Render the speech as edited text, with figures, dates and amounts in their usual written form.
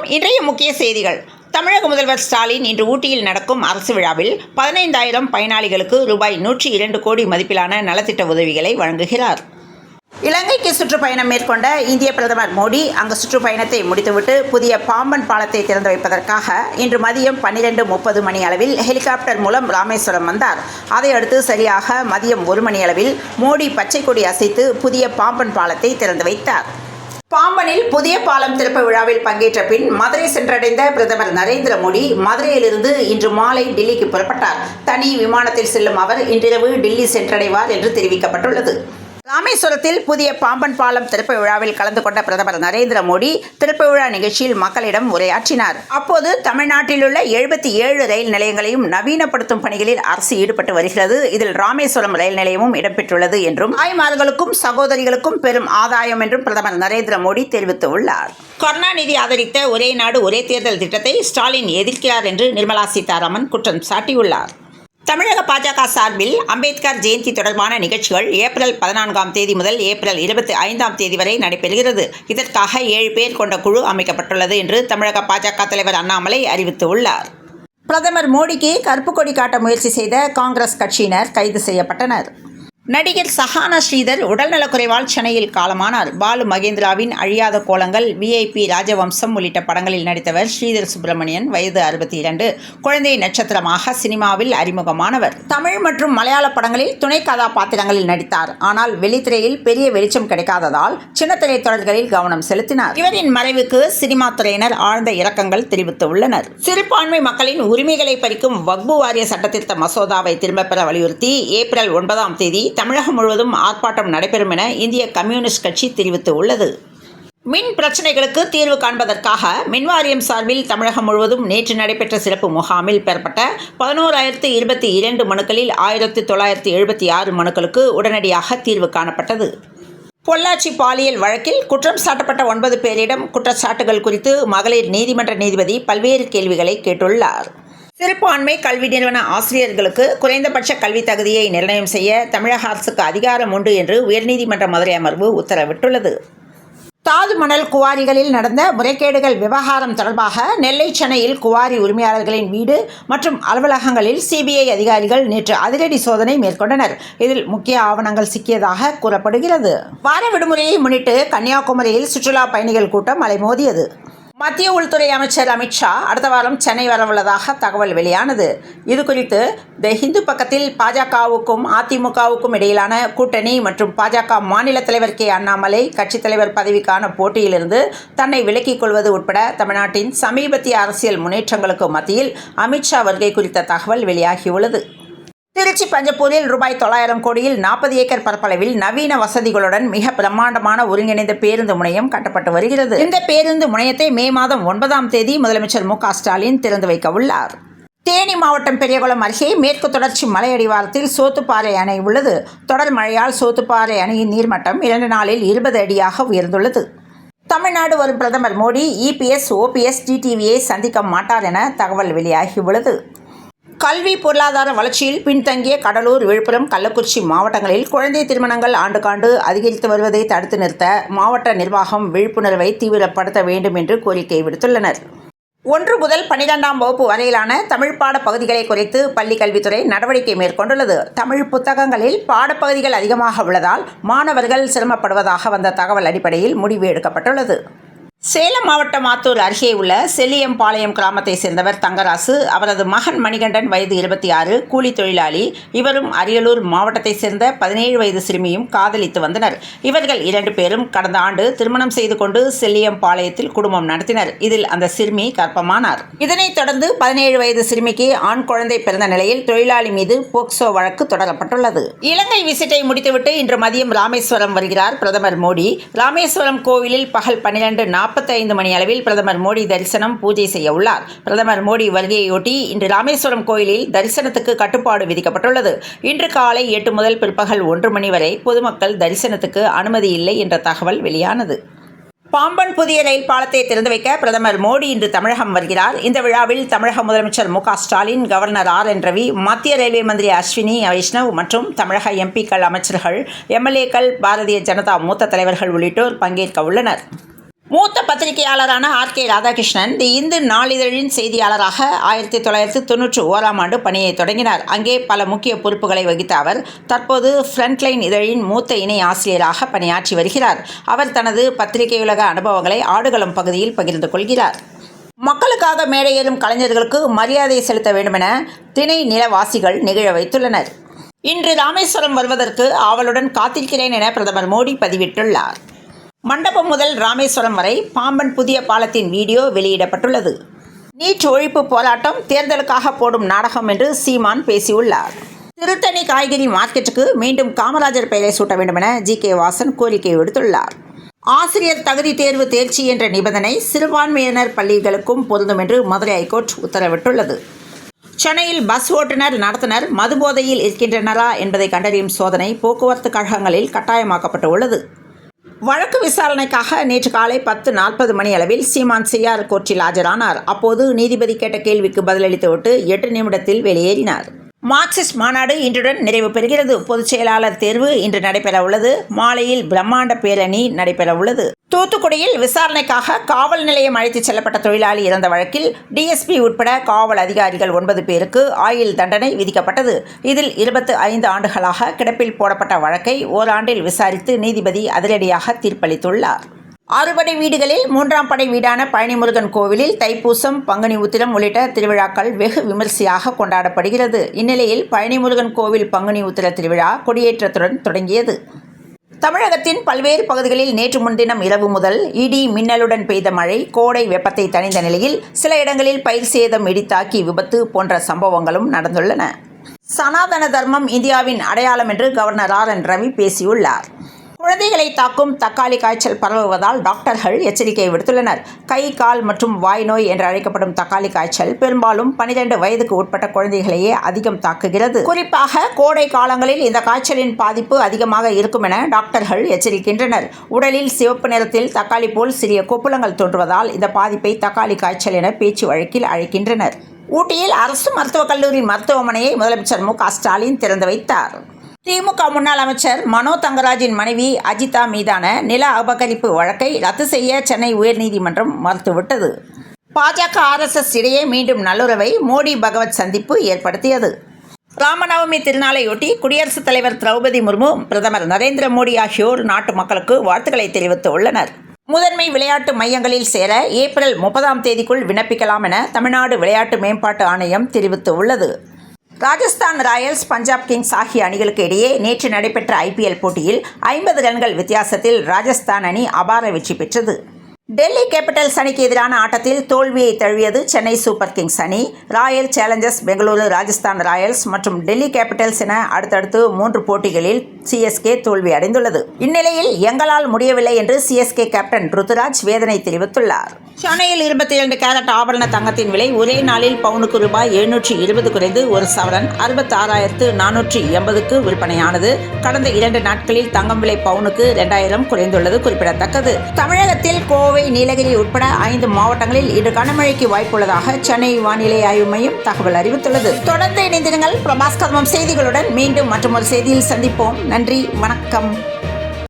வணக்கம். இன்றைய முக்கிய செய்திகள். தமிழக முதல்வர் ஸ்டாலின் இன்று ஊட்டியில் நடக்கும் அரசு விழாவில் 15,000 பயனாளிகளுக்கு ரூபாய் 102 கோடி மதிப்பிலான நலத்திட்ட உதவிகளை வழங்குகிறார். இலங்கைக்கு சுற்றுப்பயணம் மேற்கொண்ட இந்திய பிரதமர் மோடி அங்கு சுற்றுப்பயணத்தை முடித்துவிட்டு புதிய பாம்பன் பாலத்தை திறந்து வைப்பதற்காக இன்று மதியம் 12:30 மணி அளவில் ஹெலிகாப்டர் மூலம் ராமேஸ்வரம் வந்தார். அதையடுத்து சரியாக மதியம் 1 மணி அளவில் மோடி பச்சை கொடி அசைத்து புதிய பாம்பன் பாலத்தை திறந்து வைத்தார். பாம்பனில் புதிய பாலம் திறப்பு விழாவில் பங்கேற்ற பின் மதுரை சென்றடைந்த பிரதமர் நரேந்திர மோடி மதுரையிலிருந்து இன்று மாலை டெல்லிக்கு புறப்பட்டார். தனி விமானத்தில் செல்லும் அவர் இன்றிரவு டெல்லி சென்றடைவார் என்று தெரிவிக்கப்பட்டுள்ளது. ராமேஸ்வரத்தில் புதிய பாம்பன் பாலம் திறப்பு விழாவில் கலந்து கொண்ட பிரதமர் நரேந்திர மோடி திறப்பு விழா நிகழ்ச்சியில் மக்களிடம் உரையாற்றினார். அப்போது தமிழ்நாட்டில் உள்ள 77 ரயில் நிலையங்களையும் நவீனப்படுத்தும் பணிகளில் அரசு ஈடுபட்டு வருகிறது. இதில் ராமேஸ்வரம் ரயில் நிலையமும் இடம்பெற்றுள்ளது என்றும் தாய்மார்களுக்கும் சகோதரிகளுக்கும் பெரும் ஆதாயம் என்றும் பிரதமர் நரேந்திர மோடி தெரிவித்துள்ளார். கருணாநிதி ஆதரித்த ஒரே நாடு ஒரே தேர்தல் திட்டத்தை ஸ்டாலின் எதிர்க்கிறார் என்று நிர்மலா சீதாராமன் குற்றம் சாட்டியுள்ளார். தமிழக பாஜக சார்பில் அம்பேத்கர் ஜெயந்தி தொடர்பான நிகழ்ச்சிகள் ஏப்ரல் 14ஆம் தேதி முதல் ஏப்ரல் 25ஆம் தேதி வரை நடைபெறுகிறது. இதற்காக 7 பேர் கொண்ட குழு அமைக்கப்பட்டுள்ளது என்று தமிழக பாஜக தலைவர் அண்ணாமலை அறிவித்துள்ளார். பிரதமர் மோடிக்கு கருப்பு கொடி காட்ட முயற்சி செய்த காங்கிரஸ் கட்சியினர் கைது செய்யப்பட்டனர். நடிகர் சஹானா ஸ்ரீதர் உடல்நலக்குறைவால் சென்னையில் காலமானார். பாலு மகேந்திராவின் அழியாத கோலங்கள், VIP ராஜவம்சம் உள்ளிட்ட படங்களில் நடித்தவர் ஸ்ரீதர் சுப்பிரமணியன். வயது 62. குழந்தை நட்சத்திரமாக சினிமாவில் அறிமுகமானவர். தமிழ் மற்றும் மலையாள படங்களில் துணை கதாபாத்திரங்களில் நடித்தார். ஆனால் வெளித்திரையில் பெரிய வெளிச்சம் கிடைக்காததால் சின்னத்திரை தொடர்களில் கவனம் செலுத்தினார். இவரின் மறைவுக்கு சினிமா துறையினர் ஆழ்ந்த இரங்கல் தெரிவித்துள்ளனர். சிறுபான்மை மக்களின் உரிமைகளை பறிக்கும் வக்பு வாரிய சட்டத்திருத்த மசோதாவை திரும்பப் பெற வலியுறுத்தி ஏப்ரல் 9ஆம் தேதி தமிழகம் முழுவதும் ஆர்ப்பாட்டம் நடைபெறும் என இந்திய கம்யூனிஸ்ட் கட்சி தெரிவித்துள்ளது. மின் பிரச்சினைகளுக்கு தீர்வு காண்பதற்காக மின்வாரியம் சார்பில் தமிழகம் முழுவதும் நேற்று நடைபெற்ற சிறப்பு முகாமில் பெறப்பட்ட 11,022 மனுக்களில் 1,976 மனுக்களுக்கு உடனடியாக தீர்வு காணப்பட்டது. பொள்ளாச்சி பாலியல் வழக்கில் குற்றம் சாட்டப்பட்ட 9 பேரிடம் குற்றச்சாட்டுகள் குறித்து மகளிர் நீதிமன்ற நீதிபதி பல்வேறு கேள்விகளை கேட்டுள்ளார். சிறுபான்மை கல்வி நிறுவன ஆசிரியர்களுக்கு குறைந்தபட்ச கல்வி தகுதியை நிர்ணயம் செய்ய தமிழக அரசுக்கு அதிகாரம் உண்டு என்று உயர்நீதிமன்ற மதுரை அமர்வு உத்தரவிட்டுள்ளது. தாது மணல் குவாரிகளில் நடந்த முறைகேடுகள் விவகாரம் தொடர்பாக நெல்லை, சென்னையில் குவாரி உரிமையாளர்களின் வீடு மற்றும் அலுவலகங்களில் CBI அதிகாரிகள் நேற்று அதிரடி சோதனை மேற்கொண்டனர். இதில் முக்கிய ஆவணங்கள் சிக்கியதாக கூறப்படுகிறது. வார விடுமுறையை முன்னிட்டு கன்னியாகுமரியில் சுற்றுலா பயணிகள் கூட்டம் அலைமோதியது. மத்திய உள்துறை அமைச்சர் அமித்ஷா அடுத்த வாரம் சென்னை வரவுள்ளதாக தகவல் வெளியானது. இதுகுறித்து தி ஹிந்து பக்கத்தில் பாஜகவுக்கும் அதிமுகவுக்கும் இடையிலான கூட்டணி மற்றும் பாஜக மாநில தலைவர் அண்ணாமலை கட்சித் தலைவர் பதவிக்கான போட்டியிலிருந்து தன்னை விலக்கிக் கொள்வது உட்பட தமிழ்நாட்டின் சமீபத்திய அரசியல் முன்னேற்றங்களுக்கு மத்தியில் அமித்ஷா வருகை குறித்த தகவல் வெளியாகியுள்ளது. திருச்சி பஞ்சப்பூரில் ரூபாய் 900 கோடியில் 40 ஏக்கர் பரப்பளவில் நவீன வசதிகளுடன் மிக பிரம்மாண்டமான ஒருங்கிணைந்த பேருந்து முனையம் கட்டப்பட்டு வருகிறது. இந்த பேருந்து முனையத்தை மே மாதம் 9ஆம் தேதி முதலமைச்சர் மு.க. ஸ்டாலின் திறந்து வைக்க உள்ளார். தேனி மாவட்டம் பெரியகுளம் அருகே மேற்கு தொடர்ச்சி மலையடிவாரத்தில் சோத்துப்பாறை அணை உள்ளது. தொடர் மழையால் சோத்துப்பாறை அணையின் நீர்மட்டம் 2 நாளில் 20 அடியாக உயர்ந்துள்ளது. தமிழ்நாடு வரும் பிரதமர் மோடி EPS, OPS, TTVயை சந்திக்க மாட்டார் என தகவல் வெளியாகியுள்ளது. கல்வி பொருளாதார வளர்ச்சியில் பின்தங்கிய கடலூர், விழுப்புரம், கள்ளக்குறிச்சி மாவட்டங்களில் குழந்தை திருமணங்கள் ஆண்டுக்காண்டு அதிகரித்து வருவதை தடுத்து நிறுத்த மாவட்ட நிர்வாகம் விழிப்புணர்வை தீவிரப்படுத்த வேண்டும் என்று கோரிக்கை விடுத்துள்ளனர். 1 முதல் 12ஆம் வகுப்பு வரையிலான தமிழ் பாட பகுதிகளை குறைத்து பள்ளி கல்வித்துறை நடவடிக்கை மேற்கொண்டுள்ளது. தமிழ் புத்தகங்களில் பாடப்பகுதிகள் அதிகமாக உள்ளதால் மாணவர்கள் சிரமப்படுவதாக வந்த தகவல் அடிப்படையில் முடிவு எடுக்கப்பட்டுள்ளது. சேலம் மாவட்டம் ஆத்தூர் அருகே உள்ள செல்லியம்பாளையம் கிராமத்தை சேர்ந்தவர் தங்கராசு. அவரது மகன் மணிகண்டன் வயது 26, கூலி தொழிலாளி. இவரும் அரியலூர் மாவட்டத்தை சேர்ந்த 17 வயது சிறுமியும் காதலித்து வந்தனர். இவர்கள் 2 பேரும் கடந்த ஆண்டு திருமணம் செய்து கொண்டு செல்லியம்பாளையத்தில் குடும்பம் நடத்தினர். இதில் அந்த சிறுமி கர்ப்பமானார். இதனைத் தொடர்ந்து 17 வயது சிறுமிக்கு ஆண் குழந்தை பிறந்த நிலையில் தொழிலாளி மீது போக்சோ வழக்கு தொடரப்பட்டுள்ளது. இலங்கை விசிட்டை முடித்துவிட்டு இன்று மதியம் ராமேஸ்வரம் வருகிறார் பிரதமர் மோடி. ராமேஸ்வரம் கோவிலில் பகல் 12:45 மணி அளவில் பிரதமர் மோடி தரிசனம், பூஜை செய்ய உள்ளார். பிரதமர் மோடி வருகையொட்டி இன்று ராமேஸ்வரம் கோயிலில் தரிசனத்துக்கு கட்டுப்பாடு விதிக்கப்பட்டுள்ளது. இன்று காலை 8 முதல் பிற்பகல் 1 மணி வரை பொதுமக்கள் தரிசனத்துக்கு அனுமதி இல்லை என்ற தகவல் வெளியானது. பாம்பன் புதிய ரயில் பாலத்தை திறந்து வைக்க பிரதமர் மோடி இன்று தமிழகம் வருகிறார். இந்த விழாவில் தமிழக முதலமைச்சர் மு.க. ஸ்டாலின், கவர்னர் RN ரவி, மத்திய ரயில்வே மந்திரி அஸ்வினி வைஷ்ணவ் மற்றும் தமிழக MPக்கள், அமைச்சர்கள், MLAக்கள், பாரதிய ஜனதா மூத்த தலைவர்கள் உள்ளிட்டோர் பங்கேற்க உள்ளனர். மூத்த பத்திரிகையாளரான ஆர்.கே. ராதாகிருஷ்ணன் தி இந்து நாளிதழின் செய்தியாளராக 1991 பணியை தொடங்கினார். அங்கே பல முக்கிய பொறுப்புகளை வகித்த அவர் தற்போது ஃப்ரண்ட்லைன் இதழின் மூத்த இணை ஆசிரியராக பணியாற்றி வருகிறார். அவர் தனது பத்திரிகையுலக அனுபவங்களை ஆடுகளம் பகுதியில் பகிர்ந்து கொள்கிறார். மக்களுக்காக மேடையேறும் கலைஞர்களுக்கு மரியாதை செலுத்த வேண்டுமென திணை நிலவாசிகள் நெகிழ வைத்துள்ளனர். இன்று ராமேஸ்வரம் வருவதற்கு ஆவலுடன் காத்திருக்கிறேன் என பிரதமர் மோடி பதிவிட்டுள்ளார். மண்டபம் முதல் ராமேஸ்வரம் வரை பாம்பன் புதிய பாலத்தின் வீடியோ வெளியிடப்பட்டுள்ளது. நீட் ஒழிப்பு போராட்டம் தேர்தலுக்காக போடும் நாடகம் என்று சீமான் பேசியுள்ளார். திருத்தணி காய்கறி மார்க்கெட்டுக்கு மீண்டும் காமராஜர் பெயரை சூட்ட வேண்டுமென ஜி.கே. வாசன் கோரிக்கை விடுத்துள்ளார். ஆசிரியர் தகுதி தேர்வு தேர்ச்சி என்ற நிபந்தனை சிறுபான்மையினர் பள்ளிகளுக்கும் பொருந்தும் என்று மதுரை ஐகோர்ட் உத்தரவிட்டுள்ளது. சென்னையில் பஸ் ஓட்டுநர் நடத்துனர் மதுபோதையில் இருக்கின்றனரா என்பதை கண்டறியும் சோதனை போக்குவரத்து கழகங்களில் கட்டாயமாக்கப்பட்டு உள்ளது. வழக்கு விசாரணைக்காக நேற்று காலை 10:40 மணியளவில் சீமான் செய்யார் கோர்ட்டில் ஆஜரானார். அப்போது நீதிபதி கேட்ட கேள்விக்கு பதிலளித்துவிட்டு 8 நிமிடத்தில் வெளியேறினார். மார்க்சிஸ்ட் மாநாடு இன்றுடன் நிறைவு பெறுகிறது. பொதுச் செயலாளர் தேர்வு இன்று நடைபெற உள்ளது. மாலையில் பிரம்மாண்ட பேரணி நடைபெற உள்ளது. தூத்துக்குடியில் விசாரணைக்காக காவல் நிலையம் அழைத்துச் செல்லப்பட்ட தொழிலாளி இறந்த வழக்கில் டிஎஸ்பி உட்பட காவல் அதிகாரிகள் 9 பேருக்கு ஆயுள் தண்டனை விதிக்கப்பட்டது. இதில் 25 ஆண்டுகளாக கிடப்பில் போடப்பட்ட வழக்கை ஓராண்டில் விசாரித்து நீதிபதி அதிரடியாக தீர்ப்பளித்துள்ளார். 6 படை வீடுகளில் 3ஆம் படை வீடான பழனிமுருகன் கோவிலில் தைப்பூசம், பங்குனி உத்திரம் உள்ளிட்ட திருவிழாக்கள் வெகு விமரிசையாக கொண்டாடப்படுகிறது. இந்நிலையில் பழனிமுருகன் கோவில் பங்குனி உத்திர திருவிழா கொடியேற்றத்துடன் தொடங்கியது. தமிழகத்தின் பல்வேறு பகுதிகளில் நேற்று முன்தினம் இரவு முதல் இடி மின்னலுடன் பெய்த மழை கோடை வெப்பத்தை தணிந்த நிலையில் சில இடங்களில் பயிர் சேதம், இடித்தாக்கி விபத்து போன்ற சம்பவங்களும் நடந்துள்ளன. சனாதன தர்மம் இந்தியாவின் அடையாளம் என்று கவர்னர் ஆர்.என். ரவி பேசியுள்ளார். குழந்தைகளை தாக்கும் தக்காளி காய்ச்சல் பரவுவதால் டாக்டர்கள் எச்சரிக்கை விடுத்துள்ளனர். கை, கால் மற்றும் வாய் நோய் என்று அழைக்கப்படும் தக்காளி காய்ச்சல் பெரும்பாலும் 12 வயதுக்கு உட்பட்ட குழந்தைகளையே அதிகம் தாக்குகிறது. குறிப்பாக கோடை காலங்களில் இந்த காய்ச்சலின் பாதிப்பு அதிகமாக இருக்கும் என டாக்டர்கள் எச்சரிக்கின்றனர். உடலில் சிவப்பு நிறத்தில் தக்காளி போல் சிறிய கொப்புளங்கள் தோன்றுவதால் இந்த பாதிப்பை தக்காளி காய்ச்சல் என பேச்சு வழக்கில் அழைக்கின்றனர். ஊட்டியில் அரசு மருத்துவக் கல்லூரி மருத்துவமனையை முதலமைச்சர் மு.க. ஸ்டாலின் திறந்து வைத்தார். திமுக முன்னாள் அமைச்சர் மனோ தங்கராஜின் மனைவி அஜிதா மீதான நில அபகரிப்பு வழக்கை ரத்து செய்ய சென்னை உயர்நீதிமன்றம் மறுத்துவிட்டது. பாஜக, ஆர்எஸ்எஸ் இடையே மீண்டும் நல்லுறவை மோடி பகவத் சந்திப்பு ஏற்படுத்தியது. ராமநவமி திருநாளையொட்டி குடியரசுத் தலைவர் திரௌபதி முர்மு, பிரதமர் நரேந்திர மோடி ஆகியோர் நாட்டு மக்களுக்கு வாழ்த்துக்களை தெரிவித்து உள்ளனர். முதன்மை விளையாட்டு மையங்களில் சேர ஏப்ரல் 30ஆம் தேதிக்குள் விண்ணப்பிக்கலாம் என தமிழ்நாடு விளையாட்டு மேம்பாட்டு ஆணையம் தெரிவித்து உள்ளது. ராஜஸ்தான் ராயல்ஸ், பஞ்சாப் கிங்ஸ் ஆகிய அணிகளுக்கு இடையே நேற்று நடைபெற்ற ஐபிஎல் போட்டியில் 50 ரன்கள் வித்தியாசத்தில் ராஜஸ்தான் அணி அபார வெற்றி பெற்றது. டெல்லி கேபிட்டல்ஸ் அணிக்கு எதிரான ஆட்டத்தில் தோல்வியை தழுவியது சென்னை சூப்பர் கிங்ஸ் அணி. Royal Challengers Bengaluru, Rajasthan Royals மற்றும் டெல்லி கேபிட்டல்ஸ் என அடுத்தடுத்து 3 போட்டிகளில் சிஎஸ்கே தோல்வி அடைந்துள்ளது. இந்நிலையில் எங்களால் முடியவில்லை என்று சிஎஸ்கே கேப்டன் ருத்துராஜ் வேதனை தெரிவித்துள்ளார். சென்னையில் 22 கேரட் ஆபரண தங்கத்தின் விலை ஒரே நாளில் பவுனுக்கு ரூபாய் 720 குறைந்து ஒரு சவரன் 66,480க்கு விற்பனையானது. கடந்த 2 நாட்களில் தங்கம் விலை பவுனுக்கு 2000 குறைந்துள்ளது குறிப்பிடத்தக்கது. தமிழகத்தில் கோவை, நீலகிரி உட்பட 5 மாவட்டங்களில் இன்று கனமழைக்கு வாய்ப்புள்ளதாக சென்னை வானிலை ஆய்வு மையம் தகவல் அறிவித்துள்ளது. தொடர்ந்து இணைந்திருங்கள் பிரபாஸ்கர்மம் செய்திகளுடன். மீண்டும் மற்றொரு செய்தியில் சந்திப்போம். நன்றி, வணக்கம்.